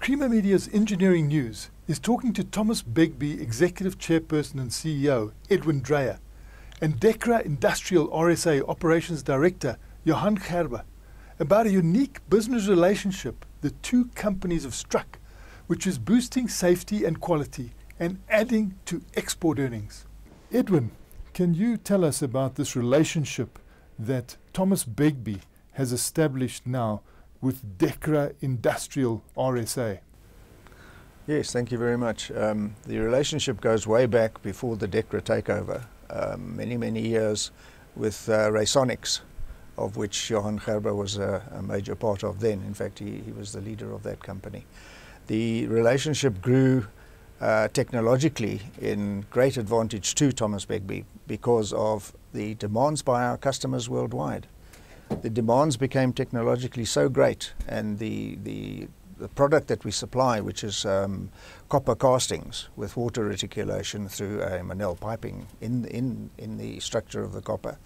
Creamer Media's Engineering News is talking to Thos Begbie, Executive Chairperson and CEO, Edwin Dreyer, and Dekra Industrial RSA Operations Director, Johan Gerber, about a unique business relationship the two companies have struck, which is boosting safety and quality and adding to export earnings. Edwin, can you tell us about this relationship that Thos Begbie has established now with Dekra Industrial RSA? Yes, thank you very much. The relationship goes way back before the Dekra takeover, many years with Raysonics, of which Johan Gerber was a major part of then. In fact, he was the leader of that company. The relationship grew technologically in great advantage to Thos Begbie because of the demands by our customers worldwide. The demands became technologically so great, and the product that we supply, which is copper castings with water reticulation through a Manel piping in the structure of the copper,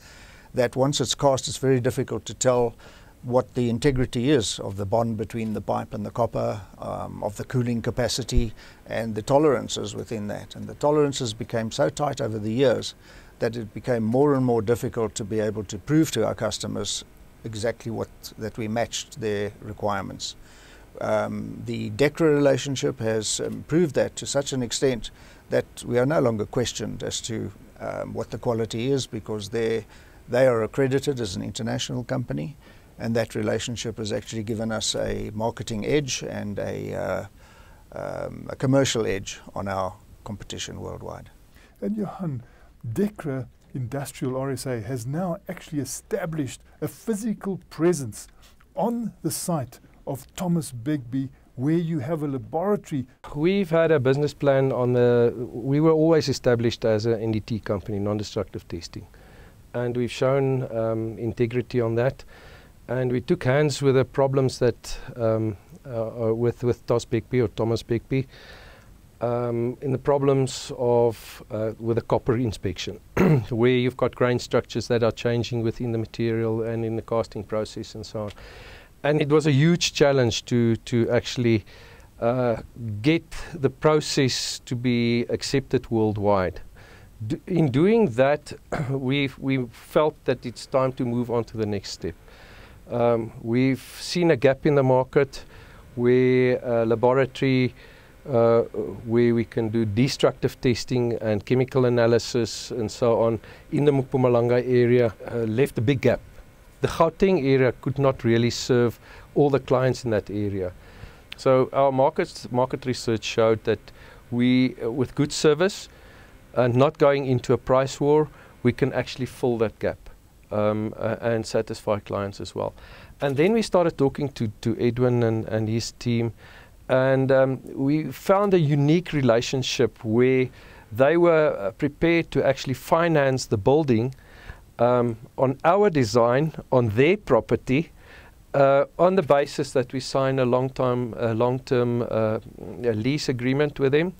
that once it's cast, it's very difficult to tell what the integrity is of the bond between the pipe and the copper, of the cooling capacity and the tolerances within that. And the tolerances became so tight over the years that it became more and more difficult to be able to prove to our customers exactly that we matched their requirements. The Dekra relationship has improved that to such an extent that we are no longer questioned as to what the quality is, because they are accredited as an international company, and that relationship has actually given us a marketing edge and a commercial edge on our competition worldwide. And Johan, Dekra Industrial RSA has now actually established a physical presence on the site of Thos Begbie, where you have a laboratory. We've had a business plan we were always established as an NDT company, non-destructive testing. And we've shown integrity on that. And we took hands with the problems that with Thos Begbie or Thos Begbie, in the problems of with the copper inspection, where you've got grain structures that are changing within the material and in the casting process and so on. And it was a huge challenge to actually get the process to be accepted worldwide. In doing that, we felt that it's time to move on to the next step. We've seen a gap in the market where a laboratory where we can do destructive testing and chemical analysis and so on in the Mpumalanga area left a big gap. The Gauteng area could not really serve all the clients in that area. So our market research showed that with good service and not going into a price war, we can actually fill that gap and satisfy clients as well. And then we started talking to Edwin and his team, and we found a unique relationship where they were prepared to actually finance the building on our design, on their property, on the basis that we sign a long-term lease agreement with them.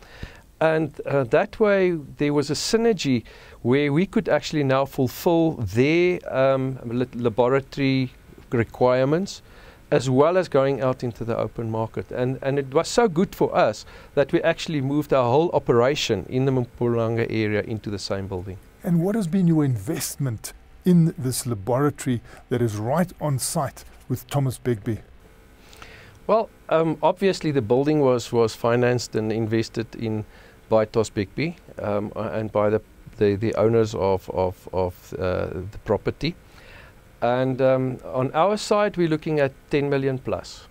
And that way there was a synergy where we could actually now fulfill their laboratory requirements, as well as going out into the open market. And it was so good for us that we actually moved our whole operation in the Mpumalanga area into the same building. And what has been your investment in this laboratory that is right on site with Thos Begbie? Well, obviously the building was financed and invested in by Thos Begbie and by the owners of the property. And on our side, we're looking at 10 million plus.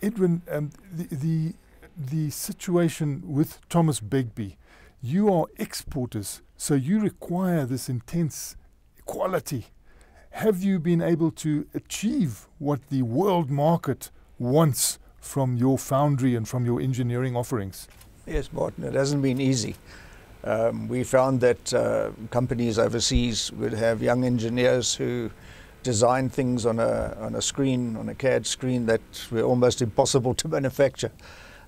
Edwin, the situation with Thos Begbie, you are exporters, so you require this intense quality. Have you been able to achieve what the world market wants from your foundry and from your engineering offerings? Yes, Martin, it hasn't been easy. We found that companies overseas would have young engineers who design things on a screen, on a CAD screen, that were almost impossible to manufacture.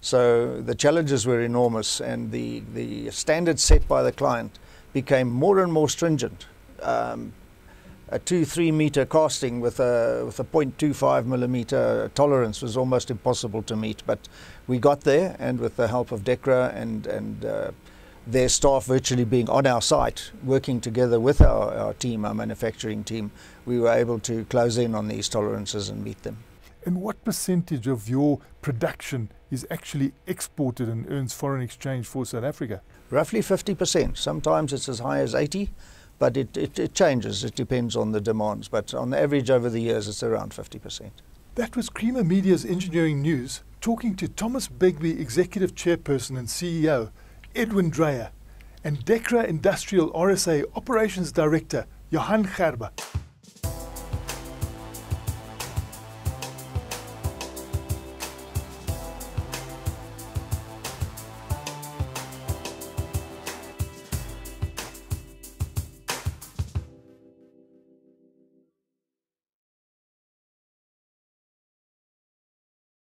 So the challenges were enormous, and the standards set by the client became more and more stringent. a 2-3 meter casting with a 0.25 millimeter tolerance was almost impossible to meet, but we got there, and with the help of Dekra and their staff virtually being on our site, working together with our team, our manufacturing team, we were able to close in on these tolerances and meet them. And what percentage of your production is actually exported and earns foreign exchange for South Africa? Roughly 50%. Sometimes it's as high as 80%, but it changes. It depends on the demands. But on average over the years, it's around 50%. That was Creamer Media's Engineering News, talking to Thos Begbie, Executive Chairperson and CEO, Edwin Dreyer, and Dekra Industrial RSA Operations Director, Johan Gerber.